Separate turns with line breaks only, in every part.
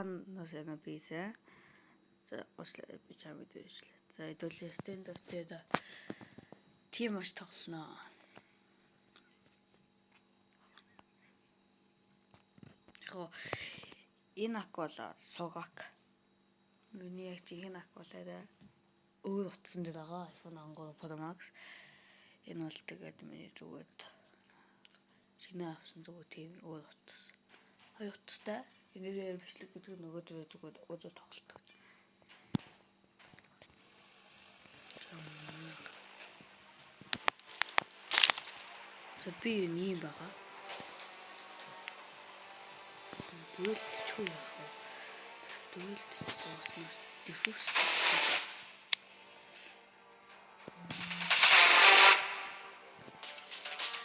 танаас яна бийсэ. За ослоо би чамд дээшлээ. За хэдүүлээ stand up дээр тийм маш тоглоно. Энэ ак бол согак. Миний яг чинь энэ ак бол арай өөр утсан дээр байгаа. iPhone 13 Pro Max. Энэ бол тэгээд миний зүгээд шинэ авсан зүгээр тийм өөр утас. Хоёр утастай. Энэгээр бичлэг гэдэг нь нөгөө зүгээр өөрөө тоглолдог. За би юм байгаа. Дүйлт чүү яах вэ? Дүйлт сууснаас diffuse.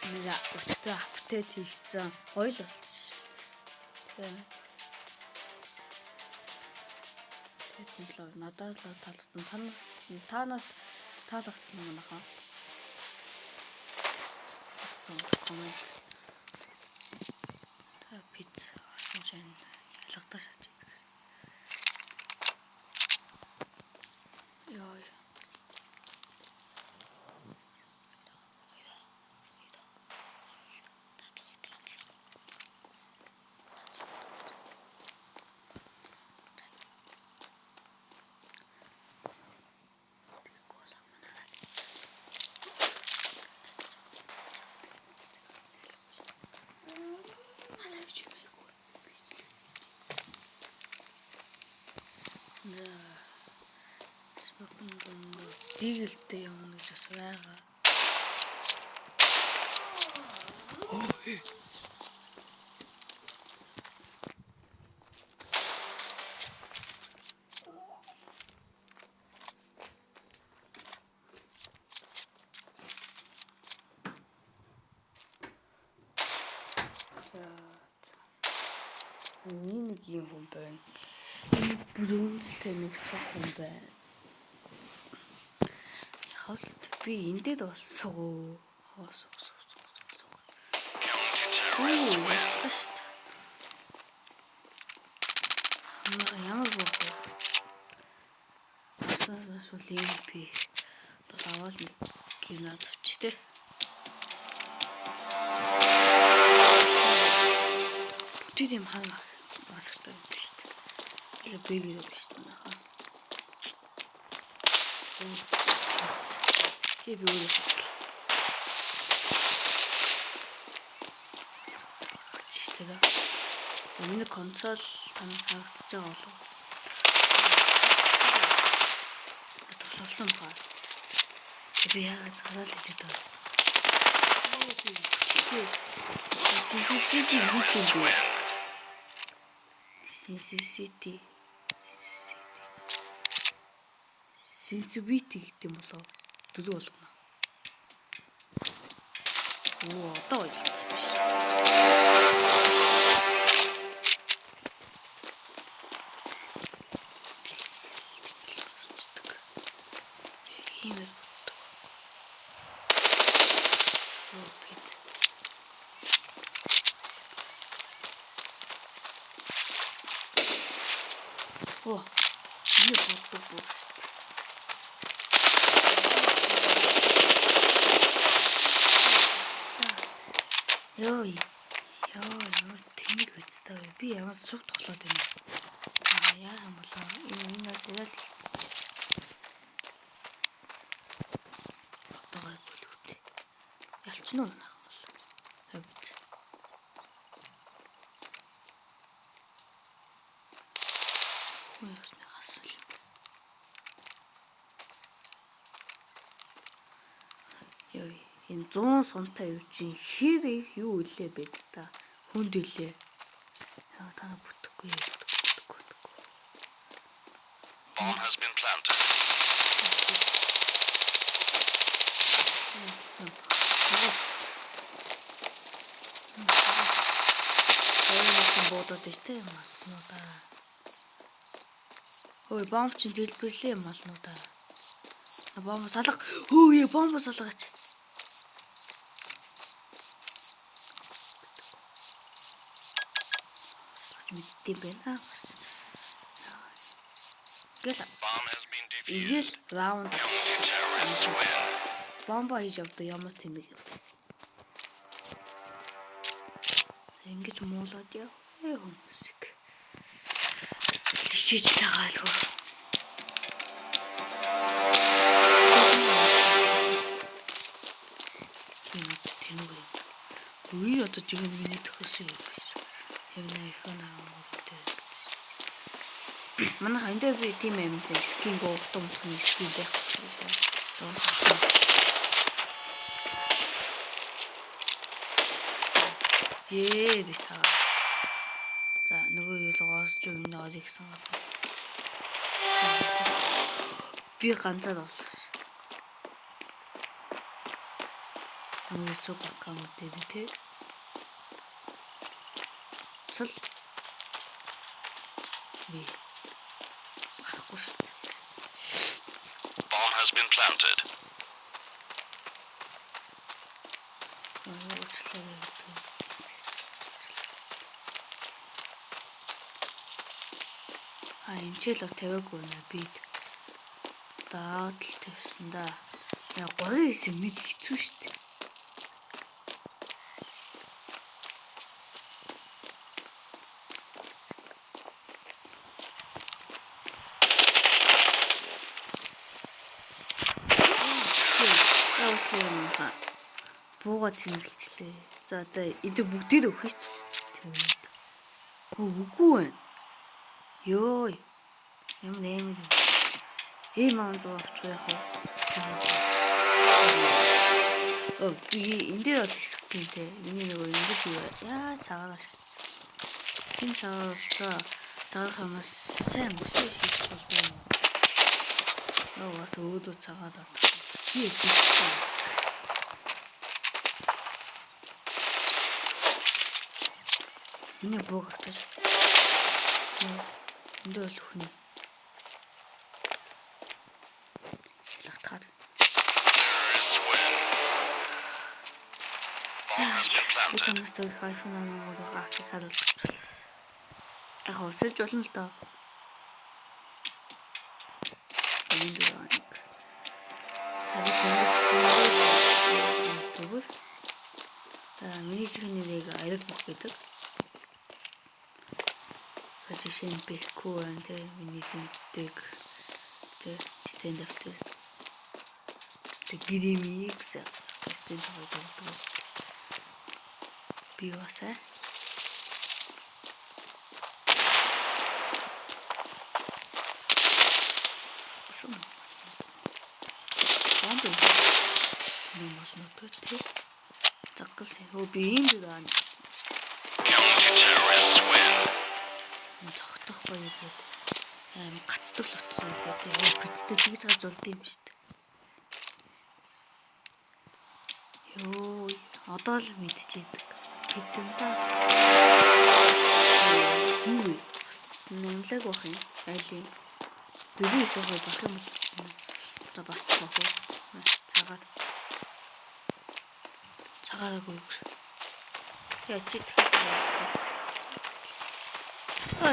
Нэг өчтөө апдейт хийгдсэн. Гоё л болсон шүү дээ. Тэгээд надад л таалагдсан. Танаас таалагдсан юм аха. Коммент. Та пиц асан чинь ялгадаа шатдаг. Яа. Дигэлтэй явна гэж бас байгаа. Энэ нэг юм хүн байна. Энэ бүрэнцтэй нэг цог хүн байна. Би эндээ дуусгоо. Ялчлаа шүү дээ. Ямар бох вэ? Асаас үлийн би аваад гинад авч тэ. Бүтээд юм хаа масагтай юм биш үү? Или бэгээр юм биш үү? Би өөрөө читэда. За миний консол танаас харагдаж байгаа болов. Тусалсан баа. Би яагаад зараал хэлээд байна. CCCD нэг юм бэ? Sensitivity гэдэг юм болов. Дөрөв болгоно. Одоо ойлсон. Энэ боддог шүү дээ. Ёй тэнэг үстэй. Би ямар суг тоглоод байна. Яа юм болоо. Энэс яа л отогой бүлгүүт. Ялчна уу нах бол. Хавд. Хөөс нахасал юм. Ёй энэ 100 сумтай юу чи хэр их юу үлээ байд та хүнд үлээ яа та бүтэхгүй
Bomb has been planted.
Бодоод штэ маснуудаа. Ой бомб чинь дэлбэрлээ юм алнуудаа. Бомб салга. Хөөе бомб салгаач. Мэддэм байна бас. гэл
Bomb has been defused.
игэл раунд
Terrorists win.
бомба хийж явдаг ямар тэнэг юм. Ингэж муулаад яа хүмүүсийг. Тийшээж тагаалгүй. Тэнэг юм. Үгүй одоо жигэнд миний төхөсөн юм биш. Явна iPhone аваад дээр. Манай эндээ би тийм юмсан скин гоогтон мутхны скин байхгүй заа. Бисаа. За нөгөө юу лоос ч өмнө орё гэсэн газар. Би ганцаар боллоо. Хамгийн супер аккаунт дээр тий. Сул би харахгүй шүү дээ.
Bomb has been planted. Энэ ч л тавиагүй нэ бид даад л тавьсан да. Яа 3-9 хэцүү шүү дээ. Яаслаа бууга цэнгэлчлээ. За одоо эдэг бүгдээр өгөх шүү дээ. Үгүй ээ. Йоо. Ямар нэмэр. Маан зоо авчих яах вэ? Би энэ дээр бол скинтэй. Миний нөгөө ингэ би яа цагаалаа шатсан. Энэ цагаалаа цагаах юмас сайн мөсөө хийх болов. Бас өөдөө цагаалаа. Би энэ бог авчих. Энд бол өхнө. Латгаад. Утанаас тэр iPhone аа гахих харуулж. Яг өсөлж болно л доо. Энэ яг. Сард тэнгис миний чихний нэг аялал бүх гэдэг. Жишээ нь бэхгүй байна те миний дэмждэг те стенд автер те гэрэмийг стенд авдаг би басаа шум бомб нэг машин төтөө заггалсан би юм даа тогтох гоё гэдэг гацдаг л утсан гэдэг бидтэй тэгж гарч улд юм шүү дээ. Йоо одоо л мэдчихэдэг. Пиццэнта. Юу нэмлэг бах юм. Айлын. Дөрөв өсөөгөө бах юм бол одоо бас бах уу. Цагаараагүй юу. Яа чи дахиж цагаараа. Я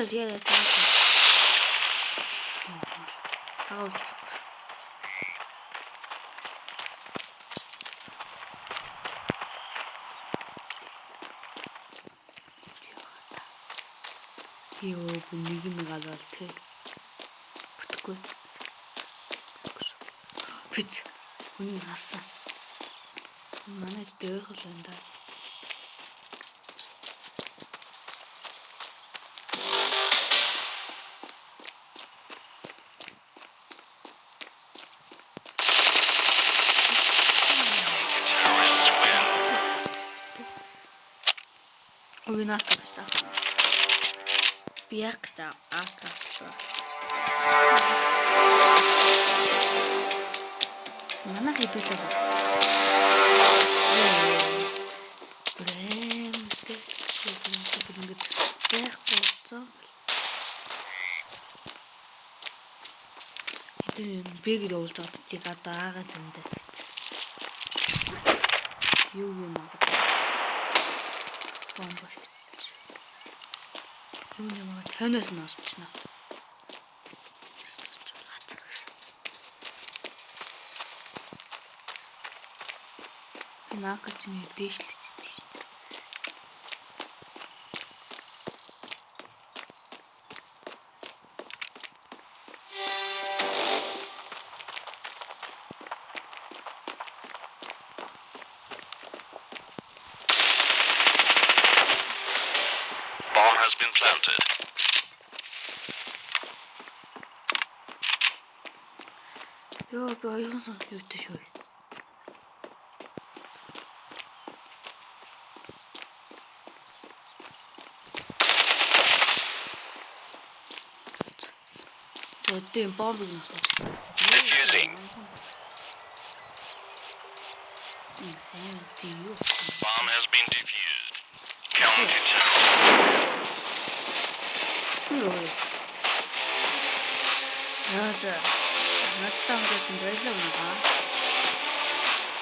цагаалж болохгүй. Йоо нэг алвал тэ. Бүтэхгүй. Пиц. Хүний насан. Манай дээрх л энэ да. Винатор что? Бьякта, акаса. Mana itu coba? Bremste, itu big old out tiga dagen dan Юугийн магад бомба шийдэж. Юуны магад хойноос нь осчихно. нака чинь дээшлээд идэв.
Bomb has been planted.
Ёо би оюун сан юутай шүү. Тэд бомбыг насгаж.
Defusing.
Сайн тийм юу.
Bomb has been defused. Count to 10.
За надтай хамтсан байлаа маа.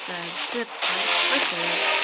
За бичлэг тусаа. Баярлалаа.